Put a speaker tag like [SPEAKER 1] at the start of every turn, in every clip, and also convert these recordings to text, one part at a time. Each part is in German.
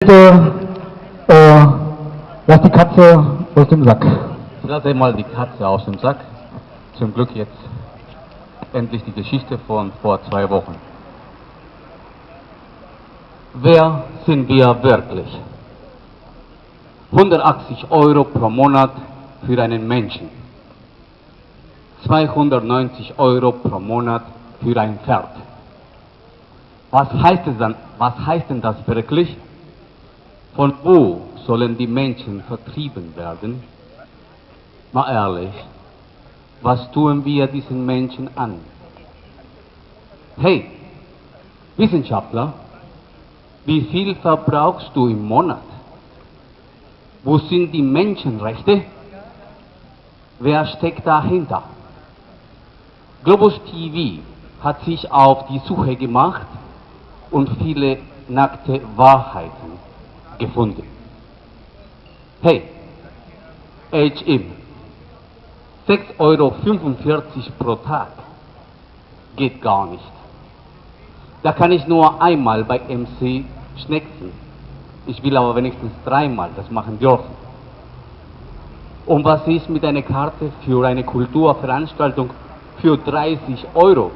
[SPEAKER 1] Bitte, lass die Katze aus dem Sack.
[SPEAKER 2] Ich lasse mal die Katze aus dem Sack. Zum Glück jetzt endlich die Geschichte von vor 2 Wochen. Wer sind wir wirklich? 180 Euro pro Monat für einen Menschen. 290 Euro pro Monat für ein Pferd. Was heißt denn das wirklich? Von wo sollen die Menschen vertrieben werden? Mal ehrlich, was tun wir diesen Menschen an? Hey, Wissenschaftler, wie viel verbrauchst du im Monat? Wo sind die Menschenrechte? Wer steckt dahinter? Globus TV hat sich auf die Suche gemacht und viele nackte Wahrheiten gefunden. Hey, HM, 6,45 Euro pro Tag geht gar nicht. Da kann ich nur einmal bei MC schnecken. Ich will aber wenigstens 3-mal das machen dürfen. Und was ist mit einer Karte für eine Kulturveranstaltung für 30 Euro?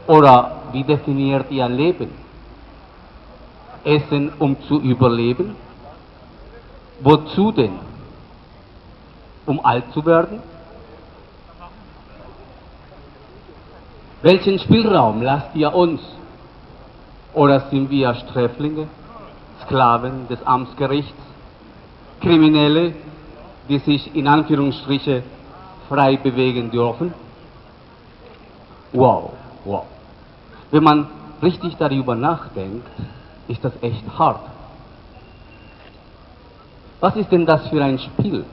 [SPEAKER 2] Oder wie definiert ihr Leben? Essen, um zu überleben? Wozu denn? Um alt zu werden? Welchen Spielraum lasst ihr uns? Oder sind wir Sträflinge, Sklaven des Amtsgerichts, Kriminelle, die sich in Anführungsstriche frei bewegen dürfen? Wow. Wenn man richtig darüber nachdenkt, ist das echt hart. Was ist denn das für ein Spiel?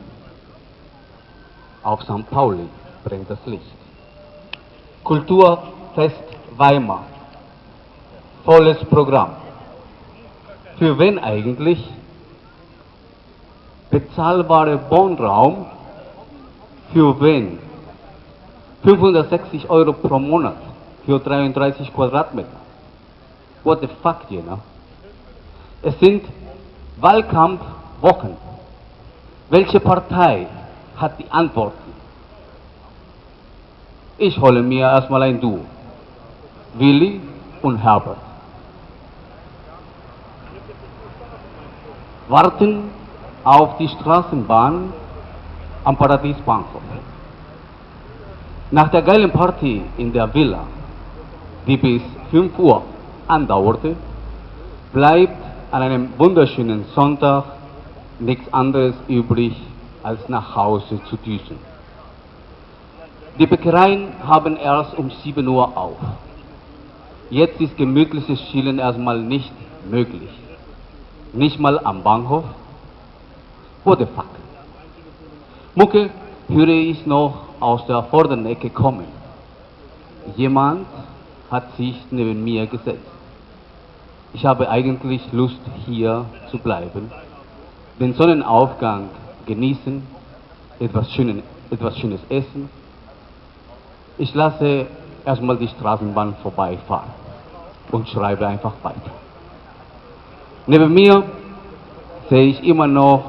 [SPEAKER 2] Auf St. Pauli brennt das Licht. Kulturfest Weimar. Volles Programm. Für wen eigentlich? Bezahlbare Wohnraum. Für wen? 560 Euro pro Monat für 33 Quadratmeter. What the fuck, you know? Es sind Wahlkampfwochen. Welche Partei hat die Antworten? Ich hole mir erstmal ein Duo. Willi und Herbert. Warten auf die Straßenbahn am Paradiesbahnhof. Nach der geilen Party in der Villa, die bis 5 Uhr andauerte, bleibt an einem wunderschönen Sonntag nichts anderes übrig, als nach Hause zu düsen. Die Bäckereien haben erst um 7 Uhr auf. Jetzt ist gemütliches Chillen erstmal nicht möglich. Nicht mal am Bahnhof. What the fuck? Mucke höre ich noch aus der vorderen Ecke kommen. Jemand hat sich neben mir gesetzt. Ich habe eigentlich Lust, hier zu bleiben, den Sonnenaufgang genießen, etwas Schönes essen. Ich lasse erstmal die Straßenbahn vorbeifahren und schreibe einfach weiter. Neben mir sehe ich immer noch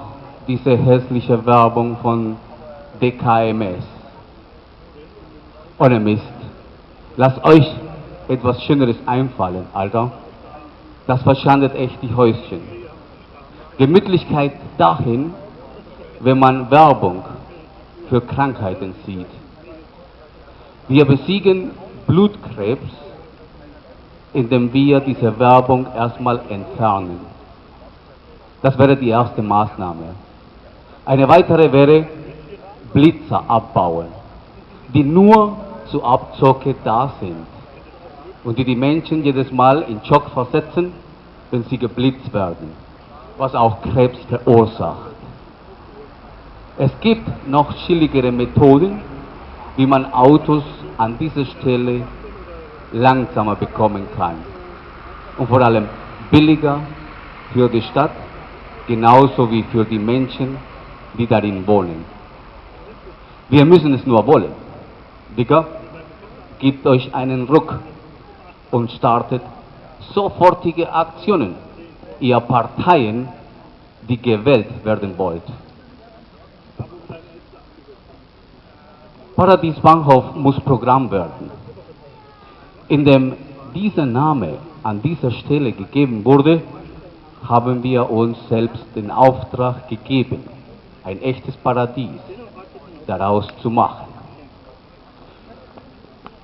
[SPEAKER 2] diese hässliche Werbung von DKMS. Ohne Mist, lasst euch etwas Schöneres einfallen, Alter. Das verschandelt echt die Häuschen. Gemütlichkeit dahin, wenn man Werbung für Krankheiten sieht. Wir besiegen Blutkrebs, indem wir diese Werbung erstmal entfernen. Das wäre die erste Maßnahme. Eine weitere wäre Blitzer abbauen, die nur zur Abzocke da sind und die Menschen jedes Mal in Schock versetzen, wenn sie geblitzt werden, was auch Krebs verursacht. Es gibt noch chilligere Methoden, wie man Autos an dieser Stelle langsamer bekommen kann und vor allem billiger für die Stadt, genauso wie für die Menschen, die darin wohnen. Wir müssen es nur wollen. Digga, gebt euch einen Ruck und startet sofortige Aktionen, ihr Parteien, die gewählt werden wollt. Paradies Bahnhof muss Programm werden. Indem dieser Name an dieser Stelle gegeben wurde, haben wir uns selbst den Auftrag gegeben, ein echtes Paradies daraus zu machen.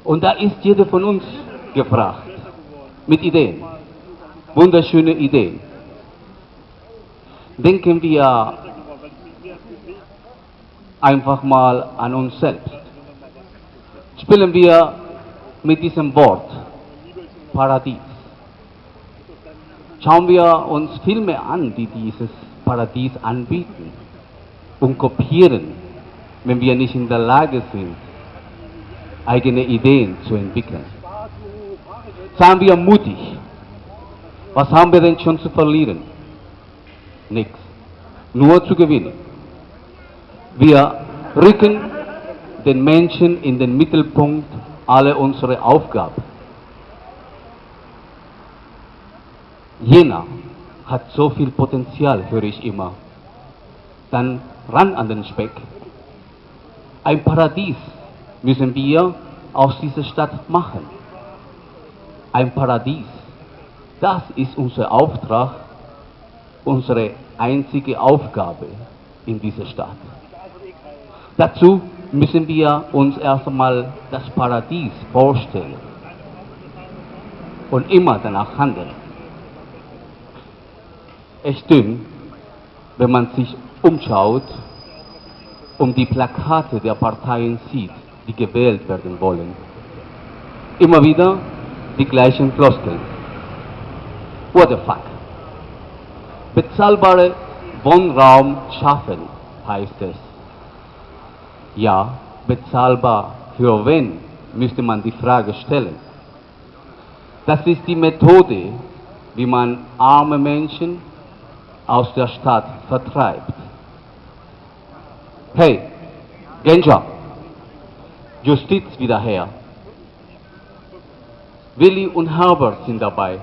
[SPEAKER 2] Und da ist jeder von uns gefragt, mit Ideen, wunderschöne Ideen. Denken wir einfach mal an uns selbst. Spielen wir mit diesem Wort Paradies. Schauen wir uns Filme an, die dieses Paradies anbieten und kopieren, wenn wir nicht in der Lage sind, eigene Ideen zu entwickeln. Seien wir mutig. Was haben wir denn schon zu verlieren? Nichts. Nur zu gewinnen. Wir rücken den Menschen in den Mittelpunkt aller unserer Aufgaben. Jena hat so viel Potenzial, höre ich immer. Dann ran an den Speck. Ein Paradies müssen wir aus dieser Stadt machen. Ein Paradies. Das ist unser Auftrag, unsere einzige Aufgabe in dieser Stadt. Dazu müssen wir uns erst einmal das Paradies vorstellen und immer danach handeln. Es stimmt, wenn man sich umschaut und die Plakate der Parteien sieht, die gewählt werden wollen. Immer wieder die gleichen Floskeln. What the fuck? Bezahlbare Wohnraum schaffen, heißt es. Ja, bezahlbar für wen, müsste man die Frage stellen. Das ist die Methode, wie man arme Menschen aus der Stadt vertreibt. Hey, Genja, Justiz wieder her. Willi und Herbert sind dabei.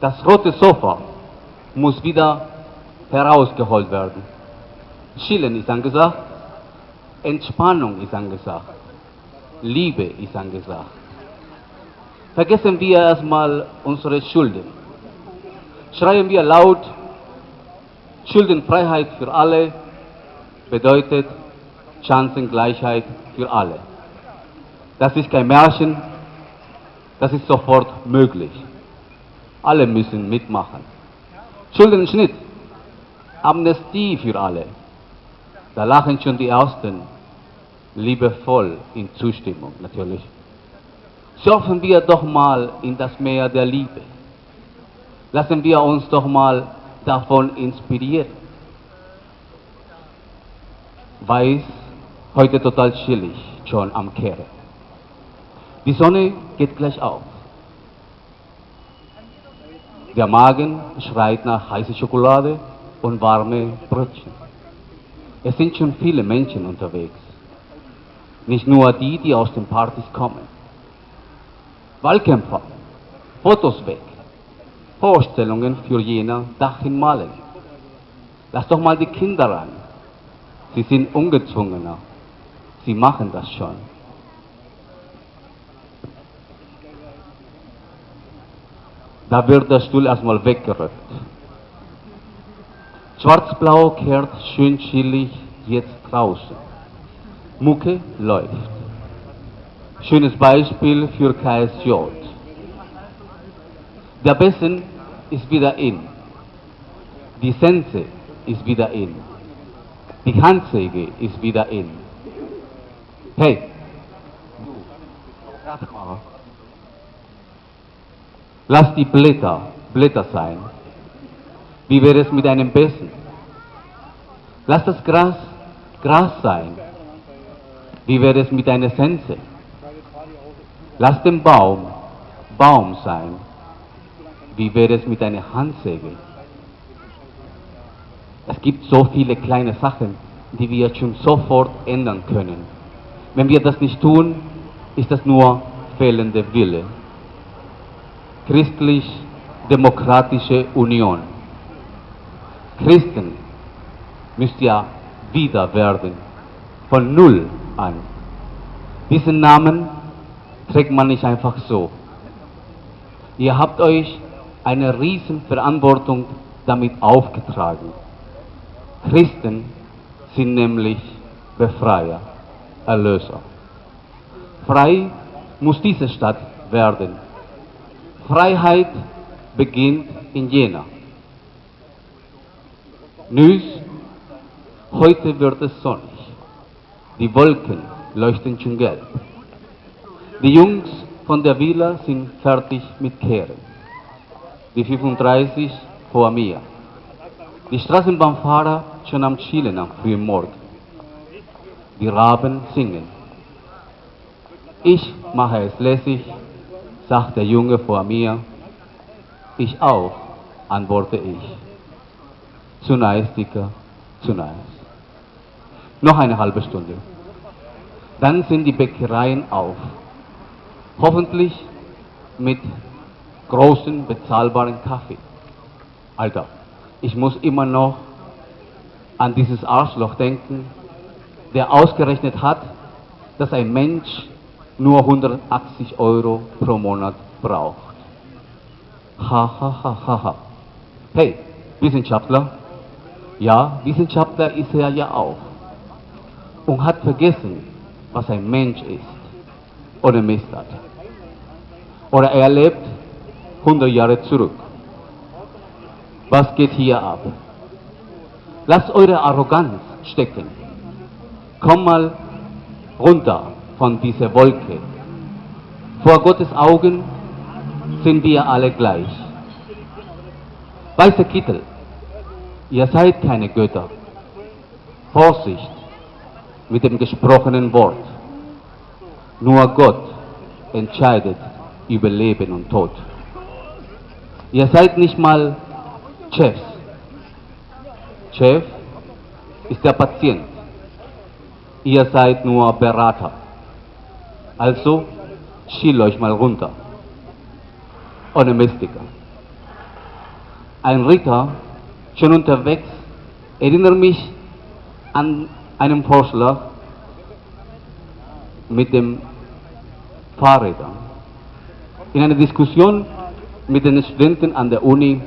[SPEAKER 2] Das rote Sofa muss wieder herausgeholt werden. Chillen ist angesagt, Entspannung ist angesagt, Liebe ist angesagt. Vergessen wir erstmal unsere Schulden. Schreien wir laut, Schuldenfreiheit für alle bedeutet Chancengleichheit für alle. Das ist kein Märchen, das ist sofort möglich. Alle müssen mitmachen. Schuldenschnitt, Amnestie für alle. Da lachen schon die Ersten, liebevoll in Zustimmung natürlich. Surfen wir doch mal in das Meer der Liebe. Lassen wir uns doch mal davon inspirieren. Weiß, heute total chillig, schon am Kehre. Die Sonne geht gleich auf. Der Magen schreit nach heißer Schokolade und warme Brötchen. Es sind schon viele Menschen unterwegs. Nicht nur die, die aus den Partys kommen. Wahlkämpfer, Fotos weg, Vorstellungen für Jena Dach hinmalen. Lass doch mal die Kinder ran. Sie sind ungezwungener. Sie machen das schon. Da wird der Stuhl erstmal weggerückt. Schwarz-Blau kehrt schön chillig jetzt draußen. Mucke läuft. Schönes Beispiel für KSJ. Der Bessen ist wieder in. Die Sense ist wieder in. Die Handsäge ist wieder in. Hey, lass die Blätter Blätter sein. Wie wäre es mit einem Bessen? Lass das Gras Gras sein. Wie wäre es mit einer Sense? Lass den Baum Baum sein. Wie wäre es mit einer Handsäge? Es gibt so viele kleine Sachen, die wir schon sofort ändern können. Wenn wir das nicht tun, ist das nur fehlender Wille. Christlich-Demokratische Union. Christen müsst ja wieder werden, von Null an. Diesen Namen trägt man nicht einfach so. Ihr habt euch eine Riesenverantwortung damit aufgetragen. Christen sind nämlich Befreier, Erlöser. Frei muss diese Stadt werden. Freiheit beginnt in Jena. Nüs, heute wird es sonnig. Die Wolken leuchten schon gelb. Die Jungs von der Villa sind fertig mit Kehren. Die 35 vor mir. Die Straßenbahnfahrer schon am Chillen am frühen Morgen. Die Raben singen. Ich mache es lässig, sagt der Junge vor mir. Ich auch, antworte ich. Zu nice, Dicker, zu nice. Noch eine halbe Stunde. Dann sind die Bäckereien auf. Hoffentlich mit großen, bezahlbaren Kaffee. Alter, ich muss immer noch an dieses Arschloch denken, der ausgerechnet hat, dass ein Mensch nur 180 Euro pro Monat braucht. Ha, ha, ha, ha, ha. Hey, Wissenschaftler. Ja, Wissenschaftler ist er ja auch. Und hat vergessen, was ein Mensch ist. Oder Mist hat. Oder er lebt 100 Jahre zurück. Was geht hier ab? Lasst eure Arroganz stecken. Komm mal runter von dieser Wolke. Vor Gottes Augen sind wir alle gleich. Weißer Kittel, ihr seid keine Götter. Vorsicht mit dem gesprochenen Wort. Nur Gott entscheidet über Leben und Tod. Ihr seid nicht mal Chefs. Chef ist der Patient. Ihr seid nur Berater. Also schiel euch mal runter. Ohne Mystiker. Ein Ritter, schon unterwegs, erinnert mich an einen Vorschlag mit dem Fahrrädern. In einer Diskussion mit den Studenten an der Uni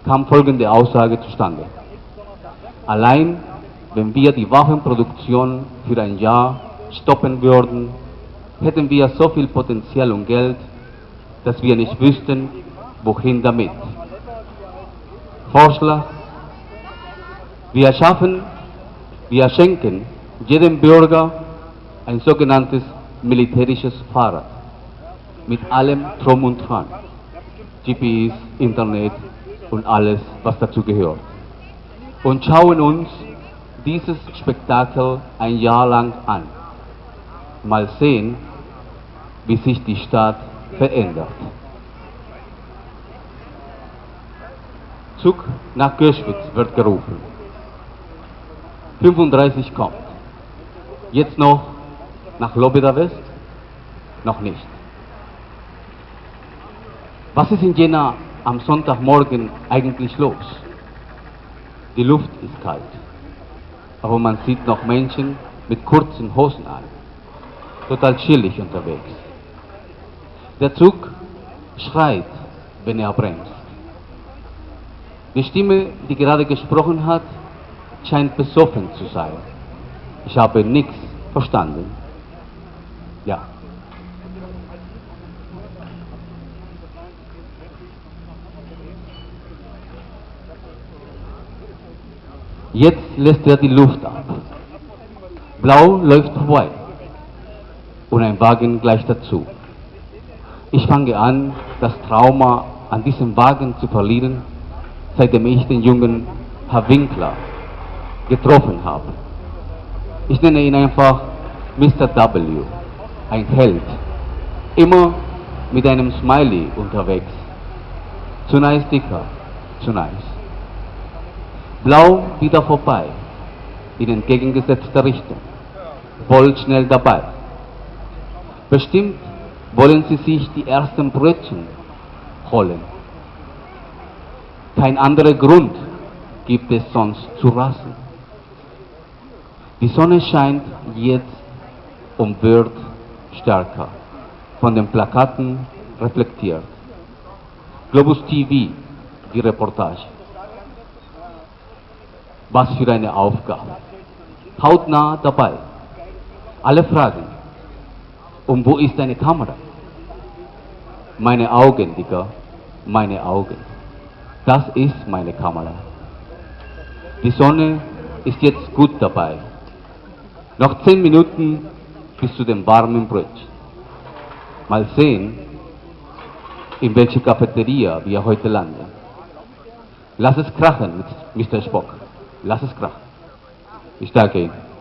[SPEAKER 2] kam folgende Aussage zustande. Allein, wenn wir die Waffenproduktion für ein Jahr stoppen würden, hätten wir so viel Potenzial und Geld, dass wir nicht wüssten, wohin damit. Vorschlag: Wir schenken jedem Bürger ein sogenanntes militärisches Fahrrad mit allem Drum und Dran, GPS, Internet und alles, was dazu gehört. Und schauen uns dieses Spektakel ein Jahr lang an. Mal sehen, wie sich die Stadt verändert. Zug nach Göschwitz wird gerufen. 35 kommt. Jetzt noch nach Lobeda West? Noch nicht. Was ist in Jena am Sonntagmorgen eigentlich los? Die Luft ist kalt, aber man sieht noch Menschen mit kurzen Hosen an, total chillig unterwegs. Der Zug schreit, wenn er bremst. Die Stimme, die gerade gesprochen hat, scheint besoffen zu sein. Ich habe nichts verstanden. Ja. Jetzt lässt er die Luft ab. Blau läuft vorbei und ein Wagen gleich dazu. Ich fange an, das Trauma an diesem Wagen zu verlieren, seitdem ich den jungen Herr Winkler getroffen habe. Ich nenne ihn einfach Mr. W., ein Held, immer mit einem Smiley unterwegs. Zu nice, Dicker, zu nice. Blau wieder vorbei, in entgegengesetzter Richtung, voll schnell dabei. Bestimmt wollen sie sich die ersten Brötchen holen. Kein anderer Grund gibt es sonst zu rasen. Die Sonne scheint jetzt und wird stärker, von den Plakaten reflektiert. Globus TV, die Reportage. Was für eine Aufgabe. Hautnah dabei. Alle fragen, und wo ist deine Kamera? Meine Augen, Digga, meine Augen. Das ist meine Kamera. Die Sonne ist jetzt gut dabei. Noch 10 Minuten bis zu dem warmen Brötchen. Mal sehen, in welche Cafeteria wir heute landen. Lass es krachen, Mr. Spock. Lass es krachen. Ich danke Ihnen.